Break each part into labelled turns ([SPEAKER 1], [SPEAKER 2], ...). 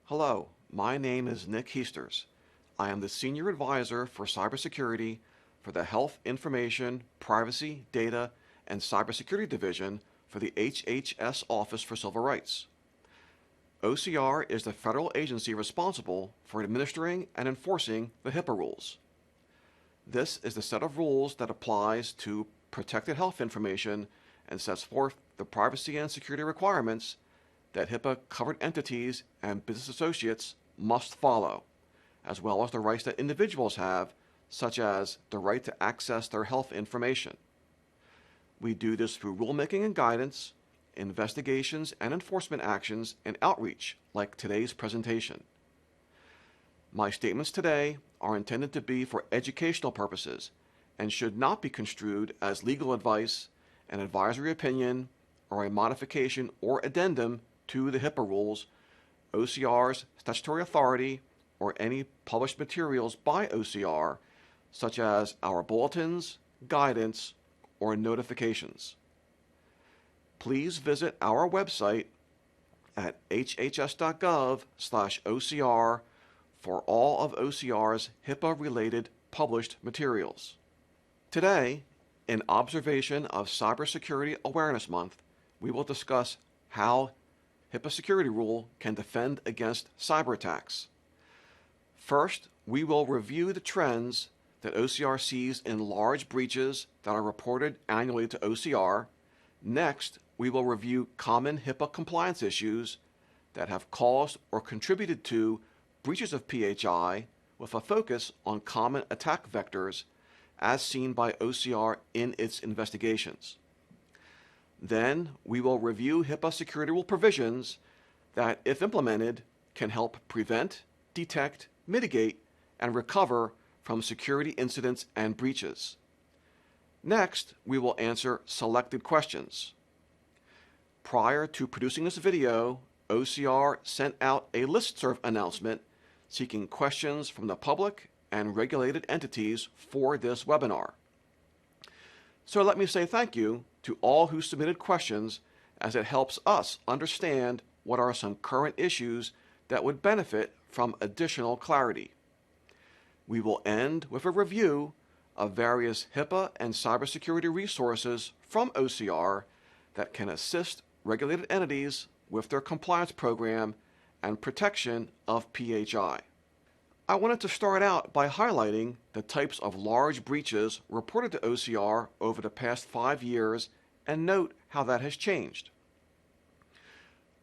[SPEAKER 1] Hello, my name is Nick Heasters. I am the Senior Advisor for Cybersecurity for the Health Information, Privacy, Data, and Cybersecurity Division for the HHS Office for Civil Rights. OCR is the federal agency responsible for administering and enforcing the HIPAA rules. This is the set of rules that applies to protected health information and sets forth the privacy and security requirements that HIPAA-covered entities and business associates must follow, as well as the rights that individuals have, such as the right to access their health information. We do this through rulemaking and guidance, investigations and enforcement actions, and outreach, like today's presentation. My statements today are intended to be for educational purposes and should not be construed as legal advice, an advisory opinion, or a modification or addendum to the HIPAA rules, OCR's statutory authority, or any published materials by OCR, such as our bulletins, guidance, or notifications. Please visit our website at hhs.gov/OCR for all of OCR's HIPAA-related published materials. Today, in observation of Cybersecurity Awareness Month, we will discuss how HIPAA security rule can defend against cyber attacks. First, we will review the trends that OCR sees in large breaches that are reported annually to OCR. Next, we will review common HIPAA compliance issues that have caused or contributed to breaches of PHI with a focus on common attack vectors as seen by OCR in its investigations. Then, we will review HIPAA security rule provisions that, if implemented, can help prevent, detect, mitigate, and recover from security incidents and breaches. Next, we will answer selected questions. Prior to producing this video, OCR sent out a listserv announcement seeking questions from the public and regulated entities for this webinar. So let me say thank you to all who submitted questions, as it helps us understand what are some current issues that would benefit from additional clarity. We will end with a review of various HIPAA and cybersecurity resources from OCR that can assist regulated entities with their compliance program and protection of PHI. I wanted to start out by highlighting the types of large breaches reported to OCR over the past 5 years and note how that has changed.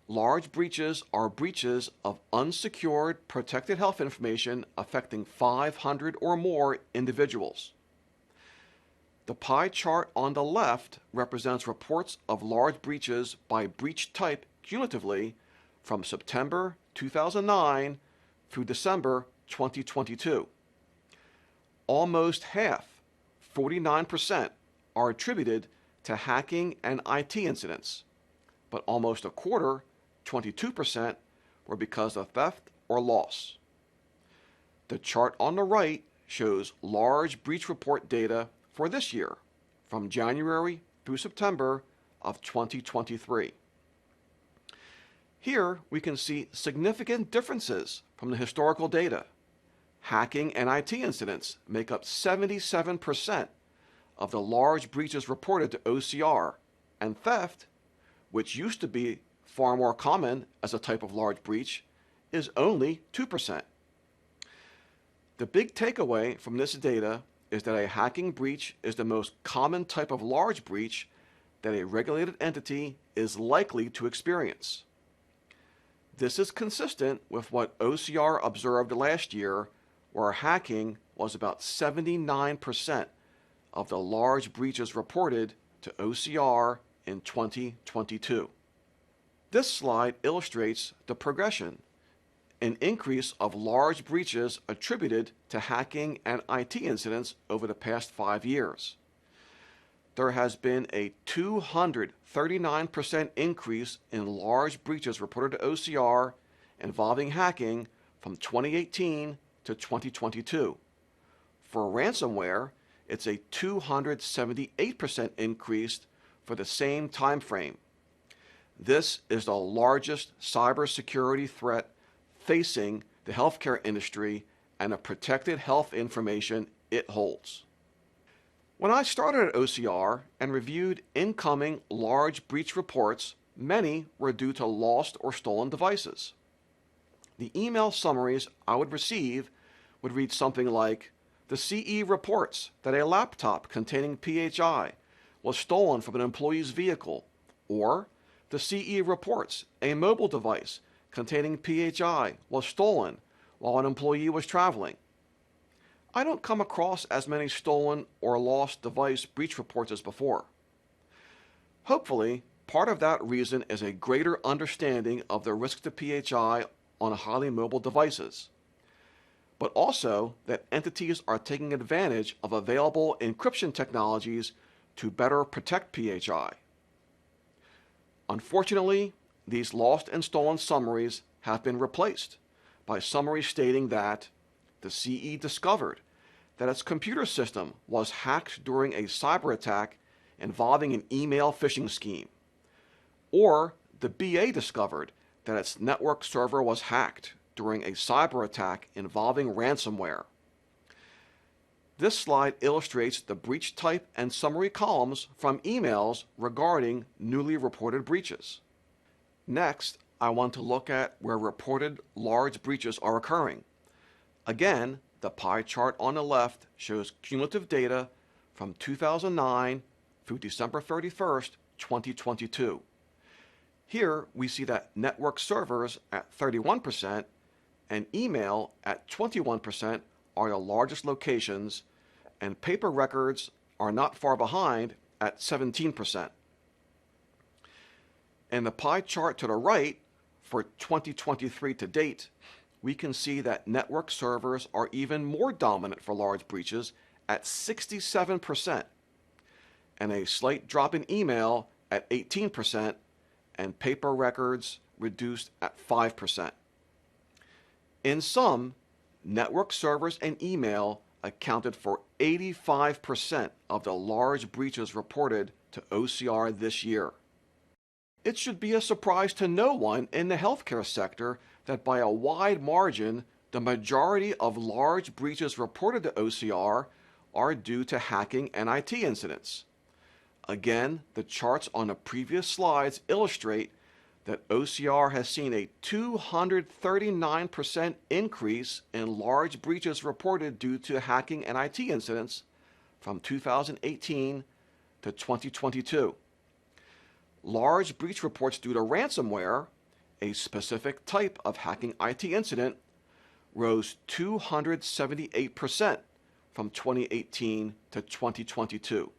[SPEAKER 1] Large breaches are breaches of unsecured protected health information affecting 500 or more individuals. The pie chart on the left represents reports of large breaches by breach type cumulatively from September 2009 through December 2022. Almost half, 49%, are attributed to hacking and IT incidents, but almost a quarter, 22%, were because of theft or loss. The chart on the right shows large breach report data for this year, from January through September of 2023. Here we can see significant differences from the historical data. Hacking and IT incidents make up 77% of the large breaches reported to OCR, and theft, which used to be far more common as a type of large breach, is only 2%. The big takeaway from this data is that a hacking breach is the most common type of large breach that a regulated entity is likely to experience. This is consistent with what OCR observed last year, where hacking was about 79% of the large breaches reported to OCR in 2022. This slide illustrates the progression, an increase of large breaches attributed to hacking and IT incidents over the past 5 years. There has been a 239% increase in large breaches reported to OCR involving hacking from 2018 to 2022. For ransomware, it's a 278% increase for the same time frame. This is the largest cybersecurity threat facing the healthcare industry and the protected health information it holds. When I started at OCR and reviewed incoming large breach reports, many were due to lost or stolen devices. The email summaries I would receive would read something like, "The CE reports that a laptop containing PHI was stolen from an employee's vehicle," or "The CE reports a mobile device containing PHI was stolen while an employee was traveling." I don't come across as many stolen or lost device breach reports as before. Hopefully, part of that reason is a greater understanding of the risk to PHI on highly mobile devices, but also that entities are taking advantage of available encryption technologies to better protect PHI. Unfortunately, these lost and stolen summaries have been replaced by summaries stating that the CE discovered that its computer system was hacked during a cyber attack involving an email phishing scheme, or the BA discovered that its network server was hacked during a cyber attack involving ransomware. This slide illustrates the breach type and summary columns from emails regarding newly reported breaches. Next, I want to look at where reported large breaches are occurring. Again, the pie chart on the left shows cumulative data from 2009 through December 31st, 2022. Here we see that network servers at 31% and email at 21% are the largest locations, and paper records are not far behind at 17%. In the pie chart to the right, for 2023 to date, we can see that network servers are even more dominant for large breaches at 67%, and a slight drop in email at 18%, and paper records reduced at 5%. In sum, network servers and email accounted for 85% of the large breaches reported to OCR this year. It should be a surprise to no one in the healthcare sector that by a wide margin, the majority of large breaches reported to OCR are due to hacking and IT incidents. Again, the charts on the previous slides illustrate that OCR has seen a 239% increase in large breaches reported due to hacking and IT incidents from 2018 to 2022. Large breach reports due to ransomware, a specific type of hacking IT incident, rose 278% from 2018 to 2022.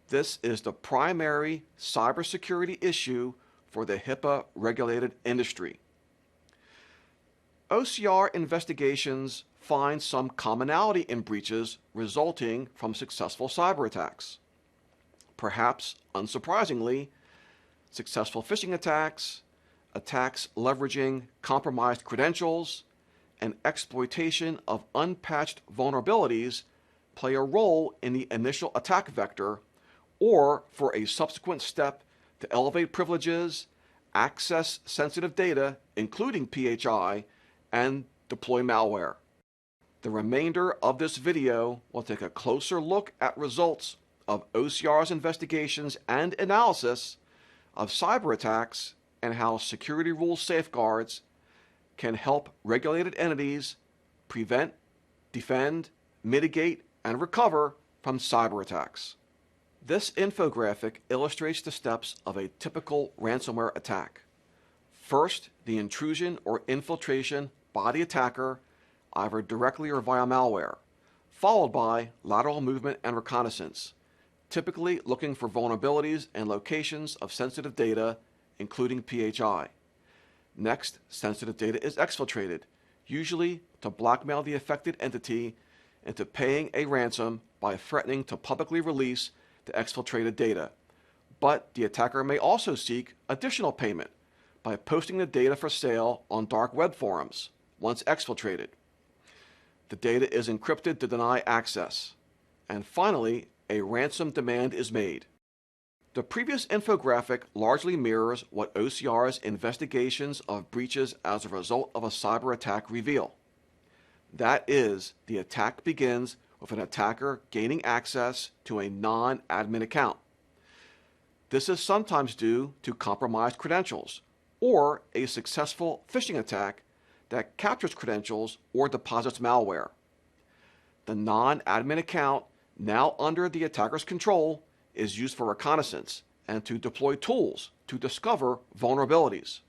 [SPEAKER 1] This is the primary cybersecurity issue for the HIPAA-regulated industry. OCR investigations find some commonality in breaches resulting from successful cyber attacks. Perhaps unsurprisingly, successful phishing attacks, attacks leveraging compromised credentials, and exploitation of unpatched vulnerabilities play a role in the initial attack vector or for a subsequent step to elevate privileges, access sensitive data, including PHI, and deploy malware. The remainder of this video will take a closer look at results of OCR's investigations and analysis of cyber attacks and how security rules safeguards can help regulated entities prevent, defend, mitigate, and recover from cyber attacks. This infographic illustrates the steps of a typical ransomware attack. First, the intrusion or infiltration by the attacker, either directly or via malware, followed by lateral movement and reconnaissance, typically looking for vulnerabilities and locations of sensitive data, including PHI. Next, sensitive data is exfiltrated, usually to blackmail the affected entity into paying a ransom by threatening to publicly release the exfiltrated data. But the attacker may also seek additional payment by posting the data for sale on dark web forums once exfiltrated. The data is encrypted to deny access. And finally, a ransom demand is made. The previous infographic largely mirrors what OCR's investigations of breaches as a result of a cyber attack reveal. That is, the attack begins with an attacker gaining access to a non-admin account. This is sometimes due to compromised credentials or a successful phishing attack that captures credentials or deposits malware. The non-admin account, now under the attacker's control, is used for reconnaissance and to deploy tools to discover vulnerabilities.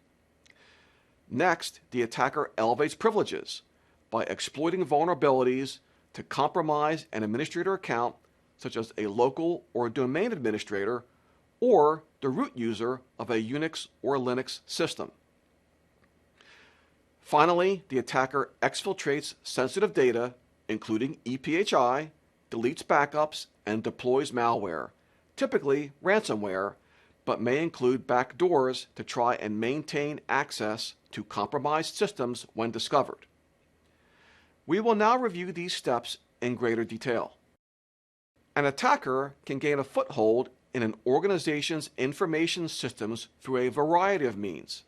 [SPEAKER 1] Next, the attacker elevates privileges by exploiting vulnerabilities to compromise an administrator account, such as a local or domain administrator, or the root user of a Unix or Linux system. Finally, the attacker exfiltrates sensitive data, including EPHI, deletes backups, and deploys malware, typically ransomware, but may include backdoors to try and maintain access to compromised systems when discovered. We will now review these steps in greater detail. An attacker can gain a foothold in an organization's information systems through a variety of means.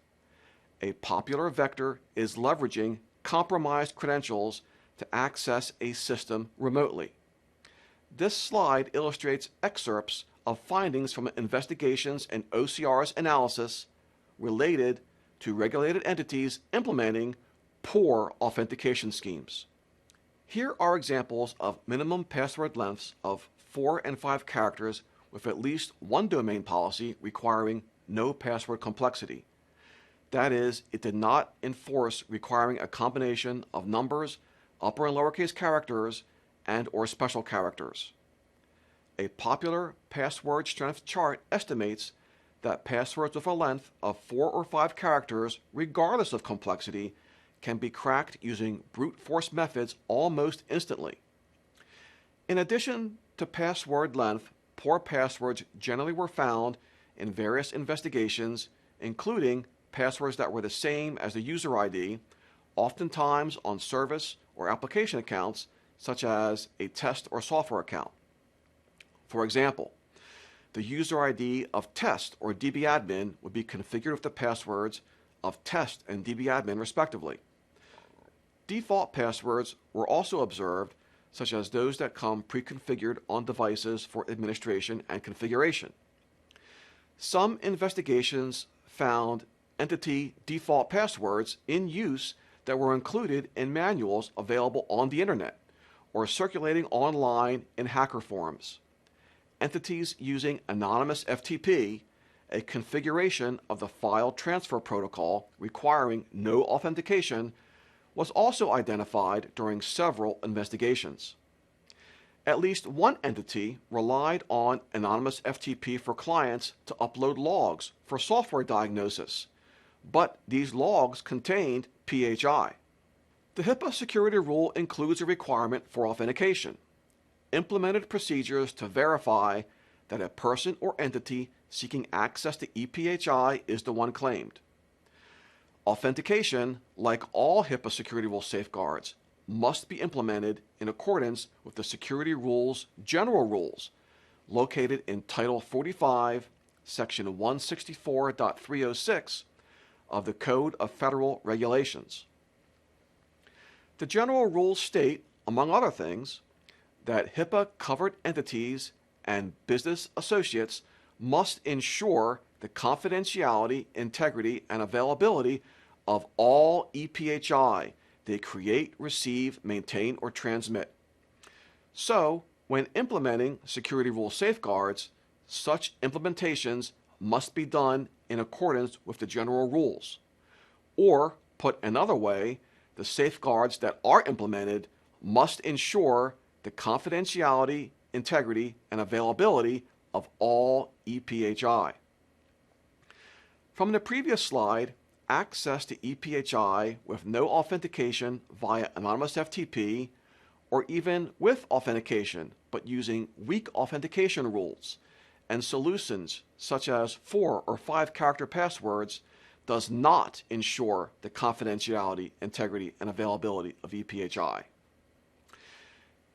[SPEAKER 1] A popular vector is leveraging compromised credentials to access a system remotely. This slide illustrates excerpts of findings from investigations and OCR's analysis related to regulated entities implementing poor authentication schemes. Here are examples of minimum password lengths of 4 and 5 characters with at least one domain policy requiring no password complexity. That is, it did not enforce requiring a combination of numbers, upper and lowercase characters, and or special characters. A popular password strength chart estimates that passwords with a length of 4 or 5 characters, regardless of complexity, can be cracked using brute force methods almost instantly. In addition to password length, poor passwords generally were found in various investigations, including passwords that were the same as the user ID, oftentimes on service or application accounts, such as a test or software account. For example, the user ID of test or dbadmin would be configured with the passwords of test and dbadmin respectively. Default passwords were also observed, such as those that come pre-configured on devices for administration and configuration. Some investigations found entity default passwords in use that were included in manuals available on the internet or circulating online in hacker forums. Entities using anonymous FTP, a configuration of the file transfer protocol requiring no authentication, was also identified during several investigations. At least one entity relied on anonymous FTP for clients to upload logs for software diagnosis, but these logs contained PHI. The HIPAA security rule includes a requirement for authentication, implemented procedures to verify that a person or entity seeking access to EPHI is the one claimed. Authentication, like all HIPAA security rule safeguards, must be implemented in accordance with the security rules general rules located in Title 45, Section 164.306 of the Code of Federal Regulations. The general rules state, among other things, that HIPAA-covered entities and business associates must ensure the confidentiality, integrity, and availability of all EPHI they create, receive, maintain, or transmit. So, when implementing security rule safeguards, such implementations must be done in accordance with the general rules. Or, put another way, the safeguards that are implemented must ensure the confidentiality, integrity, and availability of all EPHI. From the previous slide, access to EPHI with no authentication via anonymous FTP, or even with authentication but using weak authentication rules and solutions such as 4 or 5 character passwords, does not ensure the confidentiality, integrity, and availability of EPHI.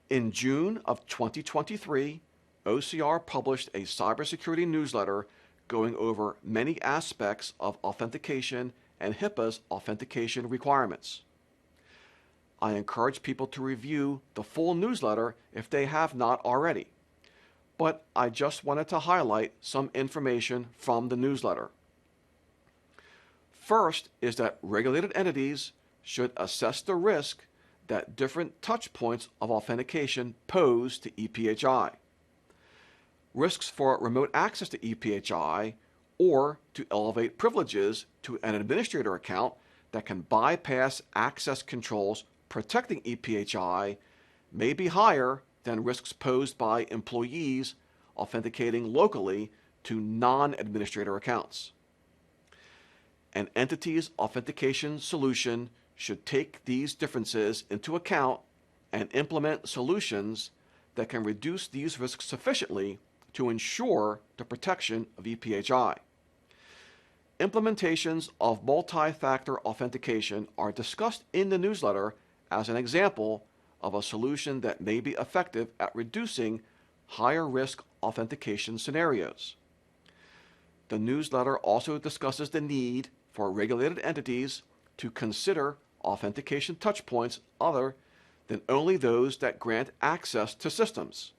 [SPEAKER 1] In June of 2023, OCR published a cybersecurity newsletter going over many aspects of authentication and HIPAA's authentication requirements. I encourage people to review the full newsletter if they have not already, but I just wanted to highlight some information from the newsletter. First is that regulated entities should assess the risk that different touch points of authentication pose to EPHI. Risks for remote access to EPHI or to elevate privileges to an administrator account that can bypass access controls protecting EPHI may be higher than risks posed by employees authenticating locally to non-administrator accounts. An entity's authentication solution should take these differences into account and implement solutions that can reduce these risks sufficiently to ensure the protection of EPHI. Implementations of multi-factor authentication are discussed in the newsletter as an example of a solution that may be effective at reducing higher risk authentication scenarios. The newsletter also discusses the need for regulated entities to consider authentication touchpoints other than only those that grant access to systems.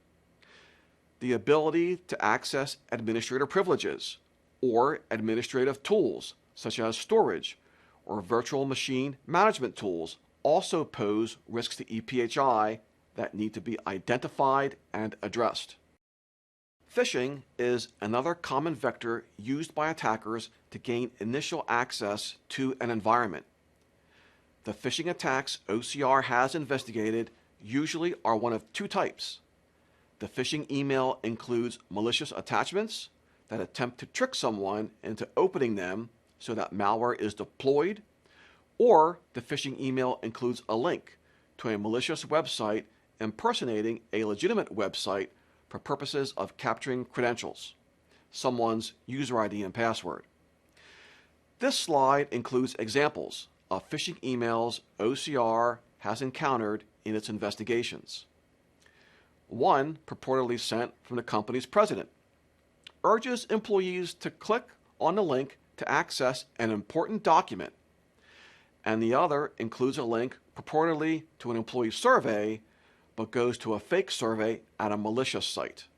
[SPEAKER 1] The ability to access administrator privileges or administrative tools such as storage or virtual machine management tools also pose risks to EPHI that need to be identified and addressed. Phishing is another common vector used by attackers to gain initial access to an environment. The phishing attacks OCR has investigated usually are one of two types. The phishing email includes malicious attachments that attempt to trick someone into opening them so that malware is deployed, or the phishing email includes a link to a malicious website impersonating a legitimate website for purposes of capturing credentials, someone's user ID and password. This slide includes examples of phishing emails OCR has encountered in its investigations. One, purportedly sent from the company's president, urges employees to click on the link to access an important document, and the other includes a link purportedly to an employee survey but goes to a fake survey at a malicious site.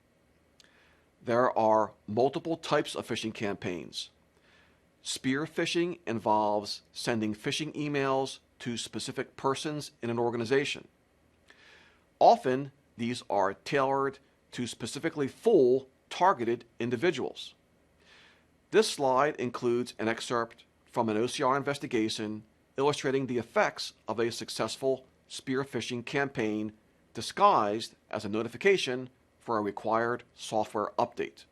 [SPEAKER 1] There are multiple types of phishing campaigns. Spear phishing involves sending phishing emails to specific persons in an organization. Often, these are tailored to specifically fool targeted individuals. This slide includes an excerpt from an OCR investigation illustrating the effects of a successful spear phishing campaign disguised as a notification for a required software update.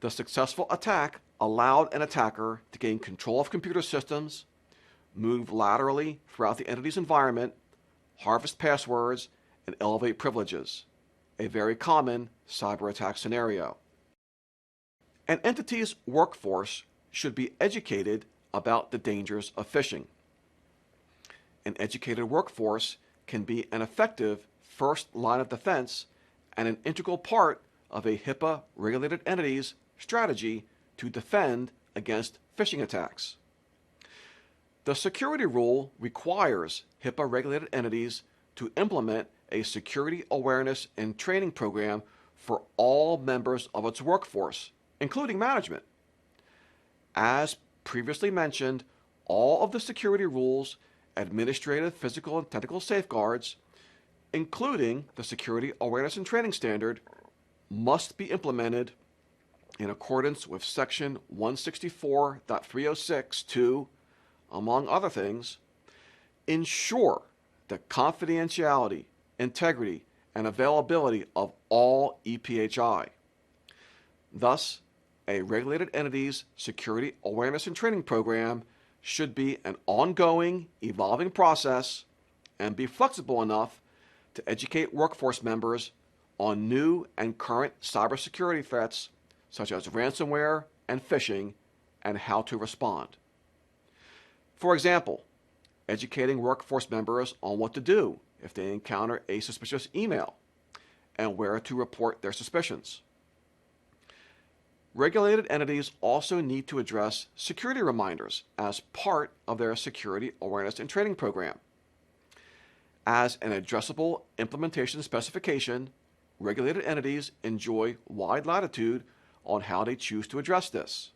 [SPEAKER 1] The successful attack allowed an attacker to gain control of computer systems, move laterally throughout the entity's environment, harvest passwords, and elevate privileges, a very common cyber attack scenario. An entity's workforce should be educated about the dangers of phishing. An educated workforce can be an effective first line of defense and an integral part of a HIPAA-regulated entity's strategy to defend against phishing attacks. The security rule requires HIPAA-regulated entities to implement a security awareness and training program for all members of its workforce, including management. As previously mentioned, all of the security rules, administrative, physical, and technical safeguards, including the Security Awareness and Training Standard, must be implemented in accordance with Section 164.306 to, among other things, ensure the confidentiality, integrity, and availability of all EPHI. Thus, a regulated entity's security awareness and training program should be an ongoing, evolving process and be flexible enough to educate workforce members on new and current cybersecurity threats such as ransomware and phishing and how to respond. For example, educating workforce members on what to do if they encounter a suspicious email and where to report their suspicions. Regulated entities also need to address security reminders as part of their security awareness and training program. As an addressable implementation specification, regulated entities enjoy wide latitude on how they choose to address this.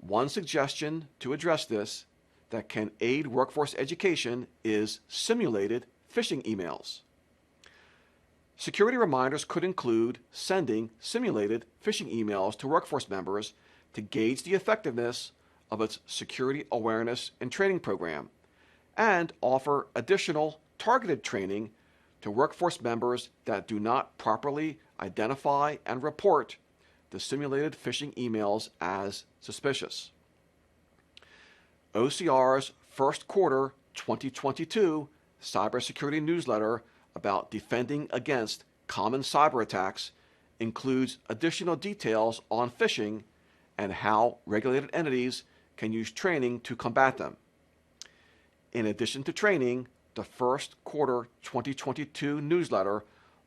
[SPEAKER 1] One suggestion to address this that can aid workforce education is simulated phishing emails. Security reminders could include sending simulated phishing emails to workforce members to gauge the effectiveness of its security awareness and training program, and offer additional targeted training to workforce members that do not properly identify and report the simulated phishing emails as suspicious. OCR's first quarter 2022 cybersecurity newsletter about defending against common cyber attacks includes additional details on phishing and how regulated entities can use training to combat them. In addition to training, the first quarter 2022 newsletter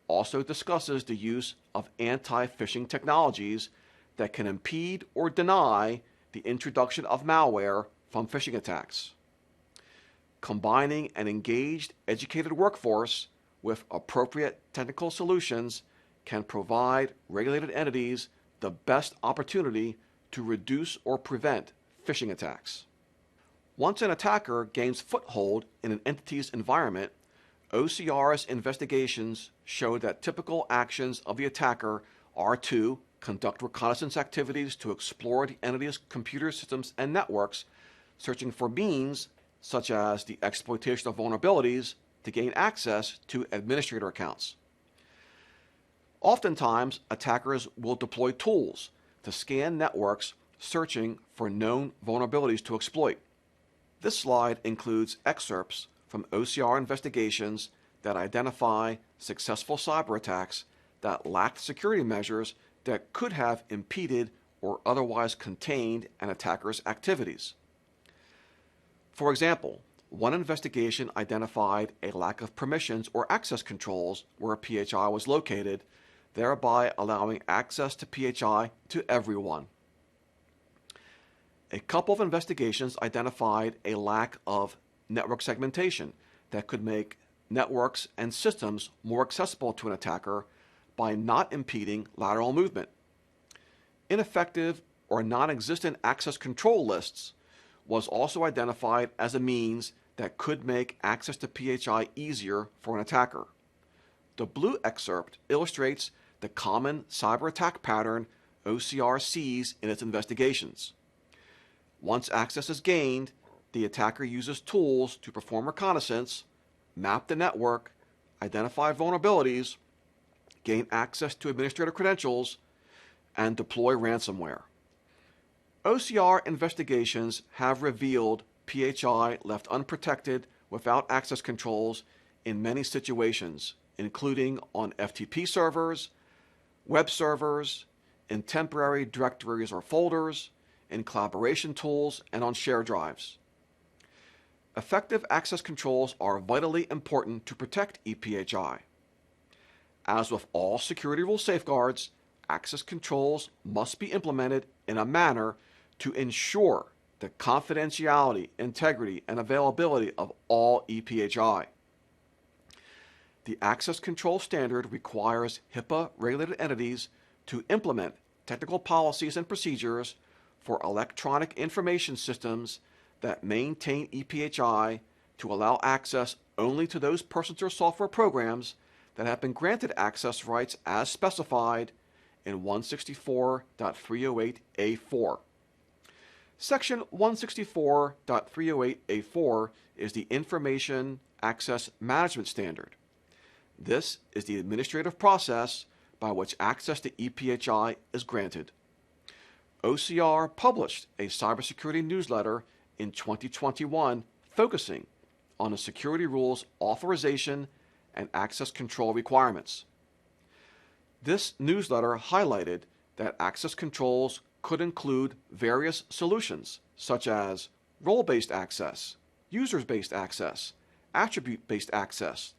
[SPEAKER 1] also discusses the use of anti-phishing technologies that can impede or deny the introduction of malware from phishing attacks. Combining an engaged, educated workforce with appropriate technical solutions can provide regulated entities the best opportunity to reduce or prevent phishing attacks. Once an attacker gains foothold in an entity's environment, OCR's investigations show that typical actions of the attacker are to conduct reconnaissance activities to explore the entity's computer systems and networks, searching for means such as the exploitation of vulnerabilities to gain access to administrator accounts. Oftentimes, attackers will deploy tools to scan networks searching for known vulnerabilities to exploit. This slide includes excerpts from OCR investigations that identify successful cyber attacks that lacked security measures that could have impeded or otherwise contained an attacker's activities. For example, one investigation identified a lack of permissions or access controls where a PHI was located, thereby allowing access to PHI to everyone. A couple of investigations identified a lack of network segmentation that could make networks and systems more accessible to an attacker by not impeding lateral movement. Ineffective or non-existent access control lists was also identified as a means that could make access to PHI easier for an attacker. The blue excerpt illustrates the common cyber attack pattern OCR sees in its investigations. Once access is gained, the attacker uses tools to perform reconnaissance, map the network, identify vulnerabilities, gain access to administrator credentials, and deploy ransomware. OCR investigations have revealed PHI left unprotected without access controls in many situations, including on FTP servers, web servers, in temporary directories or folders, in collaboration tools, and on shared drives. Effective access controls are vitally important to protect ePHI. As with all security rule safeguards, access controls must be implemented in a manner to ensure the confidentiality, integrity, and availability of all ePHI. The access control standard requires HIPAA-regulated entities to implement technical policies and procedures for electronic information systems that maintain ePHI to allow access only to those persons or software programs that have been granted access rights as specified in 164.308A4. Section 164.308A4 is the Information Access Management Standard. This is the administrative process by which access to ePHI is granted. OCR published a cybersecurity newsletter in 2021 focusing on the security rules authorization and access control requirements. This newsletter highlighted that access controls could include various solutions such as role-based access, users-based access, attribute-based access,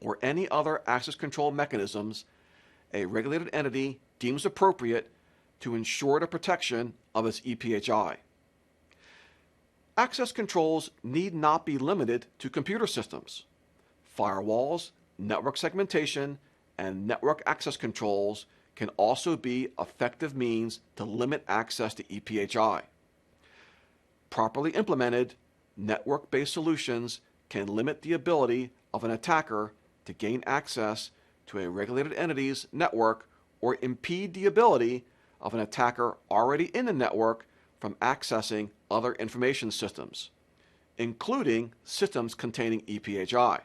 [SPEAKER 1] or any other access control mechanisms a regulated entity deems appropriate to ensure the protection of its EPHI. Access controls need not be limited to computer systems. Firewalls, network segmentation, and network access controls can also be effective means to limit access to EPHI. Properly implemented, network-based solutions can limit the ability of an attacker to gain access to a regulated entity's network or impede the ability of an attacker already in the network from accessing other information systems, including systems containing EPHI.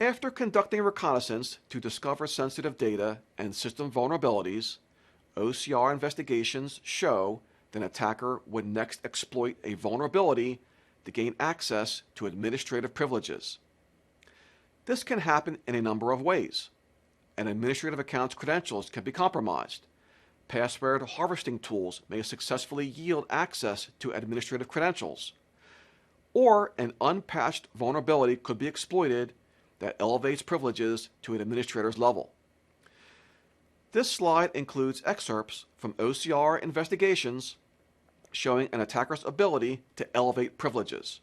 [SPEAKER 1] After conducting reconnaissance to discover sensitive data and system vulnerabilities, OCR investigations show that an attacker would next exploit a vulnerability to gain access to administrative privileges. This can happen in a number of ways. An administrative account's credentials can be compromised. Password harvesting tools may successfully yield access to administrative credentials. Or an unpatched vulnerability could be exploited that elevates privileges to an administrator's level. This slide includes excerpts from OCR investigations showing an attacker's ability to elevate privileges.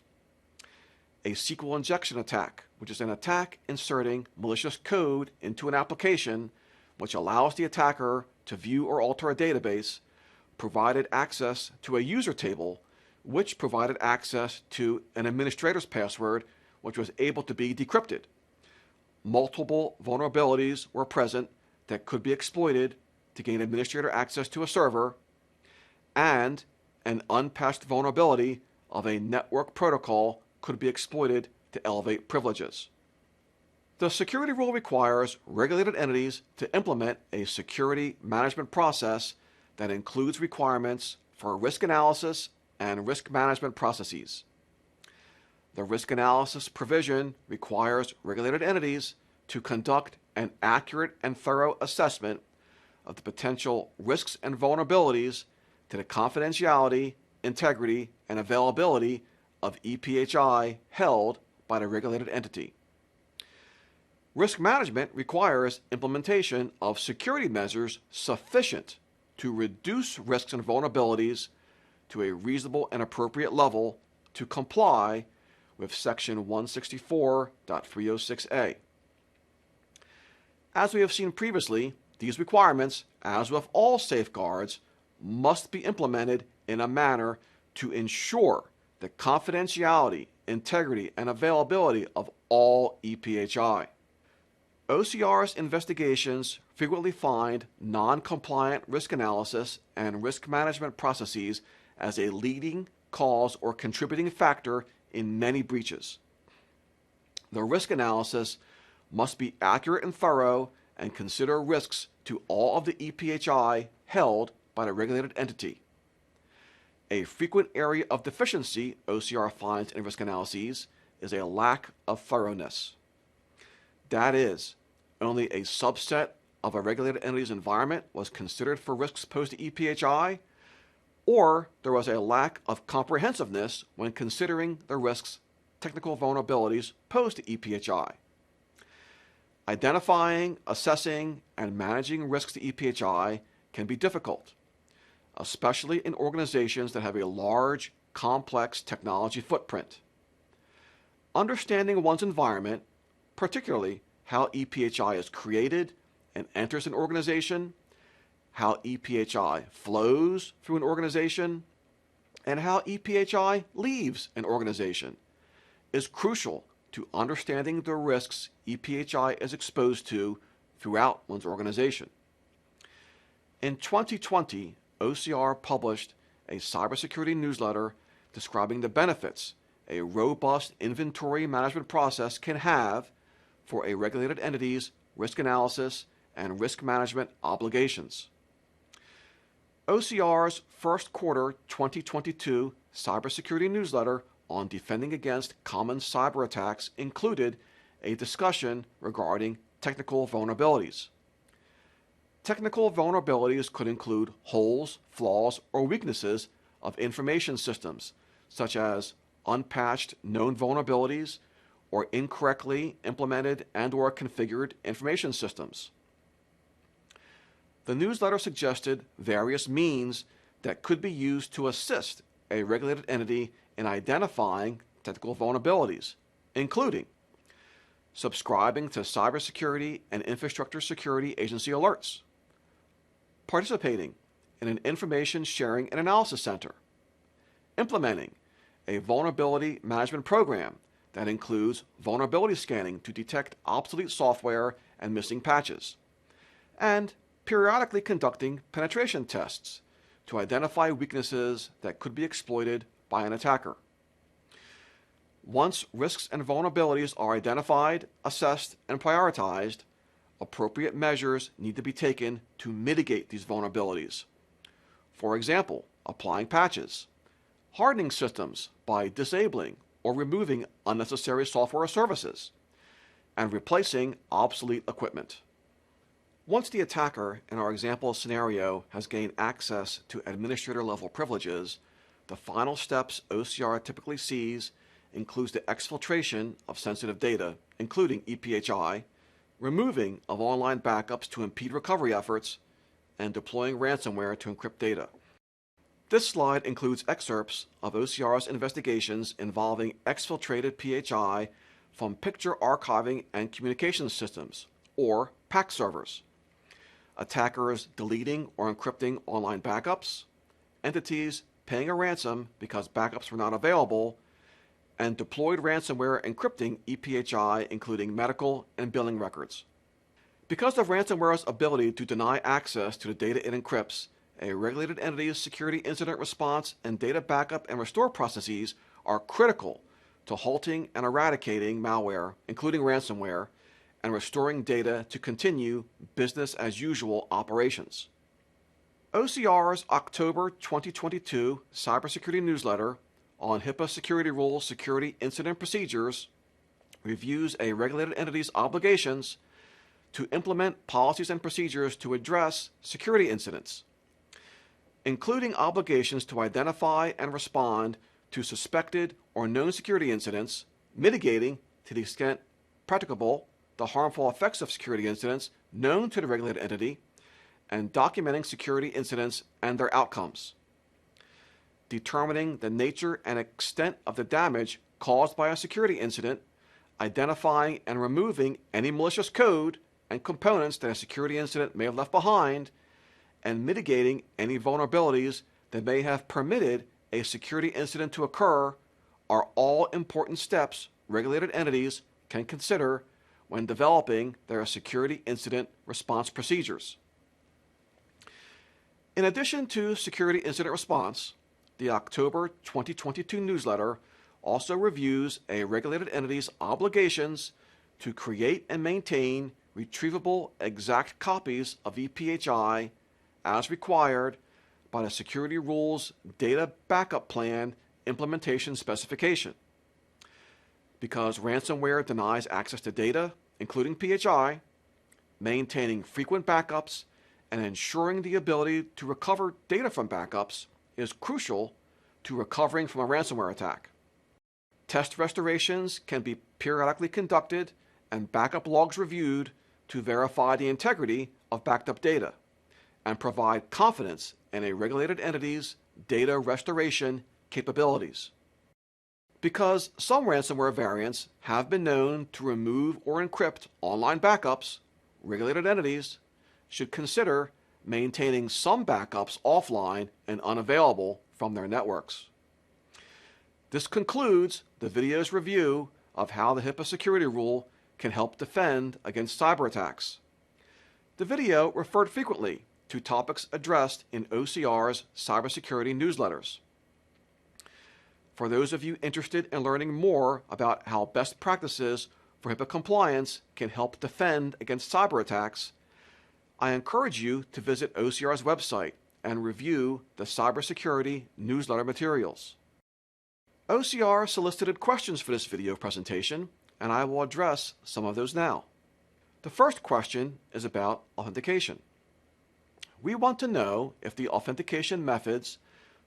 [SPEAKER 1] A SQL injection attack, which is an attack inserting malicious code into an application which allows the attacker to view or alter a database, provided access to a user table, which provided access to an administrator's password, which was able to be decrypted. Multiple vulnerabilities were present that could be exploited to gain administrator access to a server, and an unpatched vulnerability of a network protocol could be exploited to elevate privileges. The security rule requires regulated entities to implement a security management process that includes requirements for risk analysis and risk management processes. The risk analysis provision requires regulated entities to conduct an accurate and thorough assessment of the potential risks and vulnerabilities to the confidentiality, integrity, and availability of EPHI held by the regulated entity. Risk management requires implementation of security measures sufficient to reduce risks and vulnerabilities to a reasonable and appropriate level to comply with Section 164.306A. As we have seen previously, these requirements, as with all safeguards, must be implemented in a manner to ensure the confidentiality, integrity, and availability of all EPHI. OCR's investigations frequently find non-compliant risk analysis and risk management processes as a leading cause or contributing factor in many breaches. The risk analysis must be accurate and thorough and consider risks to all of the EPHI held by the regulated entity. A frequent area of deficiency OCR finds in risk analyses is a lack of thoroughness. That is, only a subset of a regulated entity's environment was considered for risks posed to EPHI, or there was a lack of comprehensiveness when considering the risks, technical vulnerabilities posed to EPHI. Identifying, assessing, and managing risks to EPHI can be difficult, especially in organizations that have a large, complex technology footprint. Understanding one's environment, particularly how EPHI is created and enters an organization, how EPHI flows through an organization, and how EPHI leaves an organization, is crucial to understanding the risks EPHI is exposed to throughout one's organization. In 2020, OCR published a cybersecurity newsletter describing the benefits a robust inventory management process can have for a regulated entity's risk analysis and risk management obligations. OCR's first quarter 2022 cybersecurity newsletter on defending against common cyber attacks included a discussion regarding technical vulnerabilities. Technical vulnerabilities could include holes, flaws, or weaknesses of information systems, such as unpatched known vulnerabilities or incorrectly implemented and/or configured information systems. The newsletter suggested various means that could be used to assist a regulated entity in identifying technical vulnerabilities, including subscribing to Cybersecurity and Infrastructure Security Agency alerts, participating in an information sharing and analysis center, implementing a vulnerability management program that includes vulnerability scanning to detect obsolete software and missing patches, and periodically conducting penetration tests to identify weaknesses that could be exploited by an attacker. Once risks and vulnerabilities are identified, assessed, and prioritized, appropriate measures need to be taken to mitigate these vulnerabilities. For example, applying patches, hardening systems by disabling or removing unnecessary software or services, and replacing obsolete equipment. Once the attacker in our example scenario has gained access to administrator-level privileges, the final steps OCR typically sees includes the exfiltration of sensitive data, including EPHI, removing of online backups to impede recovery efforts, and deploying ransomware to encrypt data. This slide includes excerpts of OCR's investigations involving exfiltrated PHI from picture archiving and communications systems, or PAC servers, attackers deleting or encrypting online backups, entities paying a ransom because backups were not available, and deployed ransomware encrypting EPHI, including medical and billing records. Because of ransomware's ability to deny access to the data it encrypts, a regulated entity's security incident response and data backup and restore processes are critical to halting and eradicating malware, including ransomware, and restoring data to continue business as usual operations. OCR's October 2022 cybersecurity newsletter on HIPAA security rules, security incident procedures reviews a regulated entity's obligations to implement policies and procedures to address security incidents, including obligations to identify and respond to suspected or known security incidents, mitigating, to the extent practicable, the harmful effects of security incidents known to the regulated entity, and documenting security incidents and their outcomes, determining the nature and extent of the damage caused by a security incident, identifying and removing any malicious code and components that a security incident may have left behind, and mitigating any vulnerabilities that may have permitted a security incident to occur are all important steps regulated entities can consider when developing their security incident response procedures. In addition to security incident response, the October 2022 newsletter also reviews a regulated entity's obligations to create and maintain retrievable exact copies of EPHI as required by the Security Rules Data Backup Plan Implementation Specification. Because ransomware denies access to data, including PHI, maintaining frequent backups and ensuring the ability to recover data from backups is crucial to recovering from a ransomware attack. Test restorations can be periodically conducted and backup logs reviewed to verify the integrity of backed up data and provide confidence in a regulated entity's data restoration capabilities. Because some ransomware variants have been known to remove or encrypt online backups, regulated entities should consider maintaining some backups offline and unavailable from their networks. This concludes the video's review of how the HIPAA security rule can help defend against cyber attacks. The video referred frequently to topics addressed in OCR's cybersecurity newsletters. For those of you interested in learning more about how best practices for HIPAA compliance can help defend against cyber attacks, I encourage you to visit OCR's website and review the cybersecurity newsletter materials. OCR solicited questions for this video presentation, and I will address some of those now. The first question is about authentication. We want to know if the authentication methods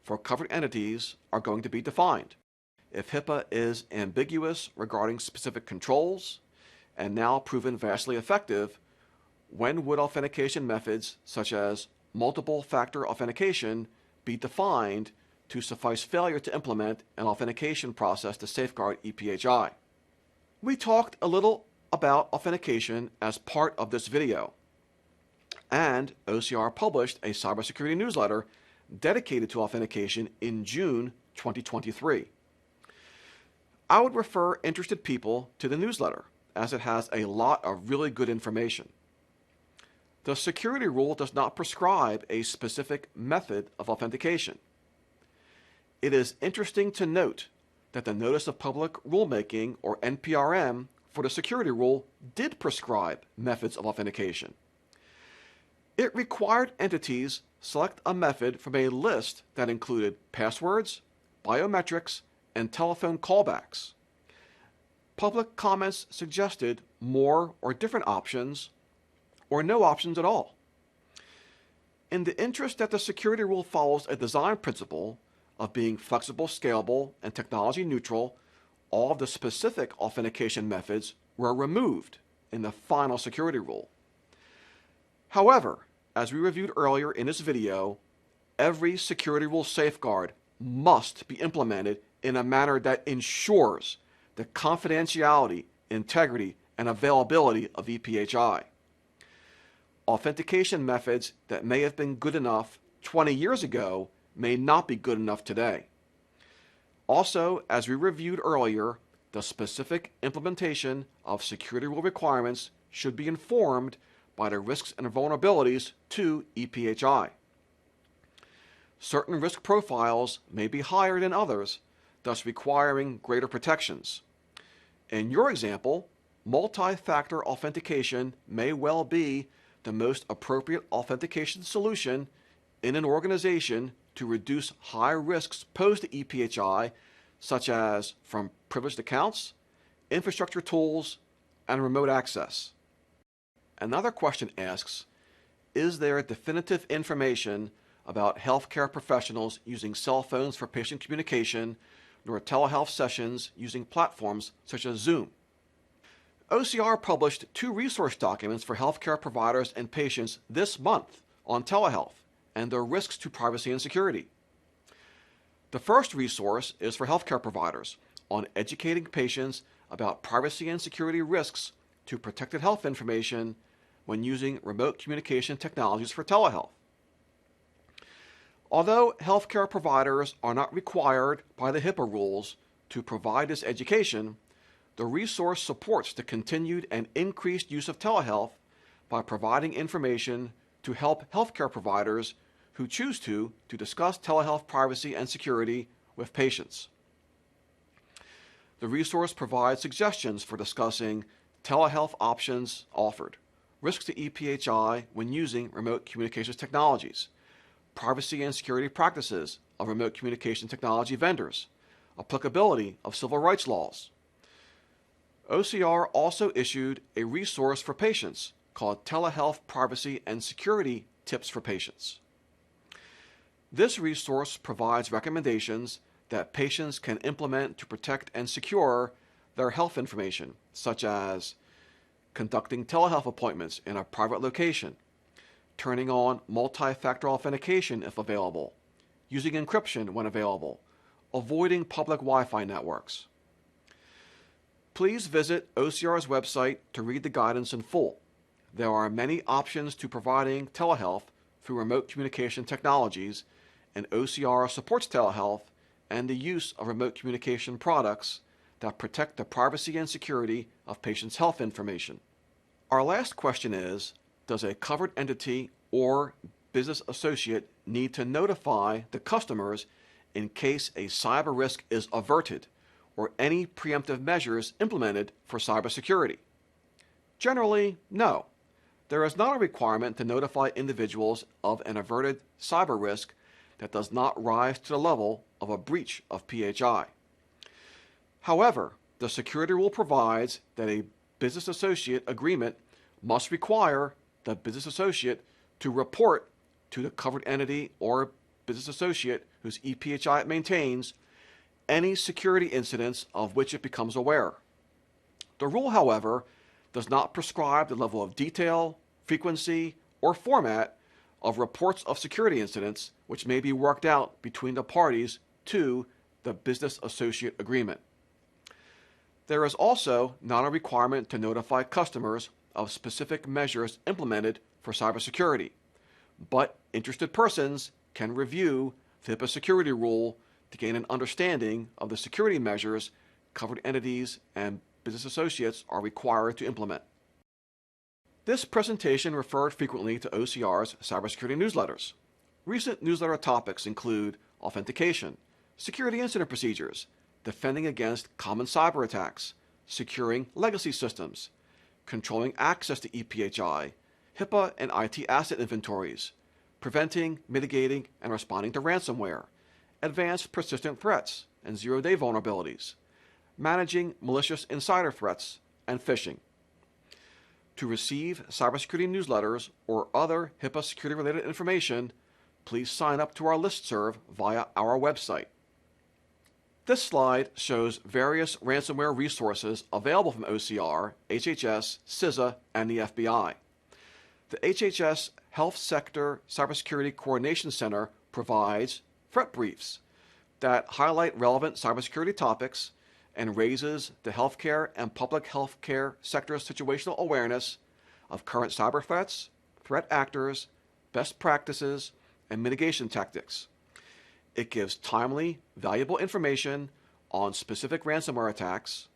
[SPEAKER 1] for covered entities are going to be defined. if HIPAA is ambiguous regarding specific controls and now proven vastly effective, when would authentication methods such as multiple factor authentication be defined to suffice failure to implement an authentication process to safeguard EPHI? We talked a little about authentication as part of this video, and OCR published a cybersecurity newsletter dedicated to authentication in June 2023. I would refer interested people to the newsletter, as it has a lot of really good information. The security rule does not prescribe a specific method of authentication. It is interesting to note that the Notice of Public Rulemaking, or NPRM, for the security rule did prescribe methods of authentication. It required entities select a method from a list that included passwords, biometrics, and telephone callbacks. Public comments suggested more or different options, or no options at all. In the interest that the security rule follows a design principle of being flexible, scalable, and technology neutral, all of the specific authentication methods were removed in the final security rule. However, as we reviewed earlier in this video, every security rule safeguard must be implemented in a manner that ensures the confidentiality, integrity, and availability of EPHI. Authentication methods that may have been good enough 20 years ago may not be good enough today. Also, as we reviewed earlier, the specific implementation of security rule requirements should be informed by the risks and vulnerabilities to EPHI. Certain risk profiles may be higher than others, thus requiring greater protections. In your example, multi-factor authentication may well be the most appropriate authentication solution in an organization to reduce high risks posed to EPHI, such as from privileged accounts, infrastructure tools, and remote access. Another question asks, is there definitive information about healthcare professionals using cell phones for patient communication, nor telehealth sessions using platforms such as Zoom? OCR published 2 resource documents for healthcare providers and patients this month on telehealth and their risks to privacy and security. The first resource is for healthcare providers on educating patients about privacy and security risks to protected health information when using remote communication technologies for telehealth. Although healthcare providers are not required by the HIPAA rules to provide this education, the resource supports the continued and increased use of telehealth by providing information to help healthcare providers who choose to discuss telehealth privacy and security with patients. The resource provides suggestions for discussing telehealth options offered, risks to EPHI when using remote communications technologies, privacy and security practices of remote communication technology vendors, applicability of civil rights laws. OCR also issued a resource for patients called Telehealth Privacy and Security Tips for Patients. This resource provides recommendations that patients can implement to protect and secure their health information, such as conducting telehealth appointments in a private location, turning on multi-factor authentication if available, using encryption when available, avoiding public Wi-Fi networks. Please visit OCR's website to read the guidance in full. There are many options to providing telehealth through remote communication technologies, and OCR supports telehealth and the use of remote communication products that protect the privacy and security of patients' health information. Our last question is, does a covered entity or business associate need to notify the customers in case a cyber risk is averted or any preemptive measures implemented for cybersecurity? Generally, no. There is not a requirement to notify individuals of an averted cyber risk that does not rise to the level of a breach of PHI. However, the security rule provides that a business associate agreement must require the business associate to report to the covered entity or business associate whose EPHI it maintains any security incidents of which it becomes aware. The rule, however, does not prescribe the level of detail, frequency, or format of reports of security incidents which may be worked out between the parties to the business associate agreement. There is also not a requirement to notify customers of specific measures implemented for cybersecurity, but interested persons can review the HIPAA security rule to gain an understanding of the security measures covered entities and business associates are required to implement. This presentation referred frequently to OCR's cybersecurity newsletters. Recent newsletter topics include authentication, security incident procedures, defending against common cyber attacks, securing legacy systems, controlling access to EPHI, HIPAA and IT asset inventories, preventing, mitigating, and responding to ransomware, advanced persistent threats and zero-day vulnerabilities, managing malicious insider threats, and phishing. To receive cybersecurity newsletters or other HIPAA security-related information, please sign up to our listserv via our website. This slide shows various ransomware resources available from OCR, HHS, CISA, and the FBI. The HHS Health Sector Cybersecurity Coordination Center provides threat briefs that highlight relevant cybersecurity topics and raises the healthcare and public healthcare sector's situational awareness of current cyber threats, threat actors, best practices, and mitigation tactics. It gives timely, valuable information on specific ransomware attacks,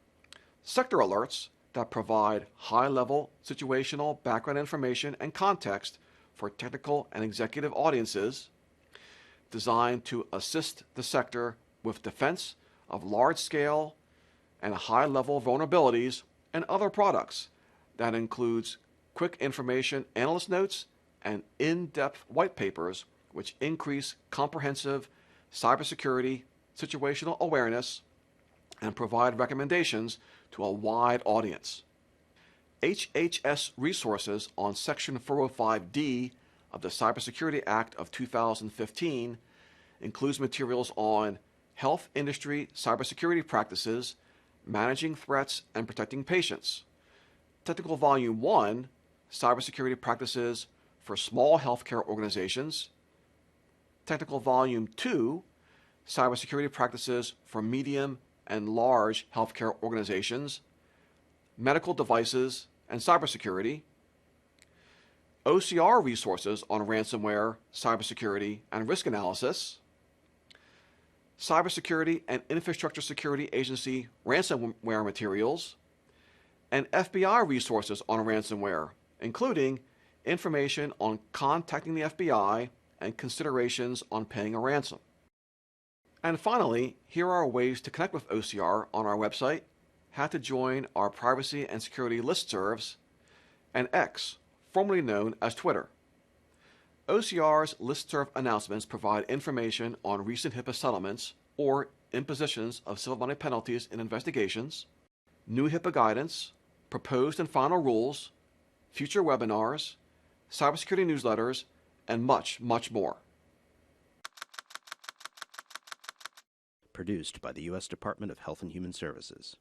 [SPEAKER 1] sector alerts that provide high-level situational background information and context for technical and executive audiences, designed to assist the sector with defense of large-scale and high-level vulnerabilities and other products that includes quick information analyst notes and in-depth white papers which increase comprehensive cybersecurity situational awareness and provide recommendations to a wide audience. HHS resources on Section 405D of the Cybersecurity Act of 2015 includes materials on health industry cybersecurity practices, managing threats and protecting patients. Technical Volume 1, Cybersecurity Practices for Small Healthcare Organizations. Technical Volume 2, Cybersecurity Practices for Medium and Large Healthcare Organizations, Medical Devices and Cybersecurity. OCR resources on ransomware, cybersecurity, and risk analysis. Cybersecurity and Infrastructure Security Agency ransomware materials, and FBI resources on ransomware, including information on contacting the FBI and considerations on paying a ransom. And finally, here are ways to connect with OCR on our website, how to join our privacy and security listservs, and X, formerly known as Twitter. OCR's listserv announcements provide information on recent HIPAA settlements or impositions of civil money penalties in investigations, new HIPAA guidance, proposed and final rules, future webinars, cybersecurity newsletters, and much, much more.
[SPEAKER 2] Produced by the U.S. Department of Health and Human Services.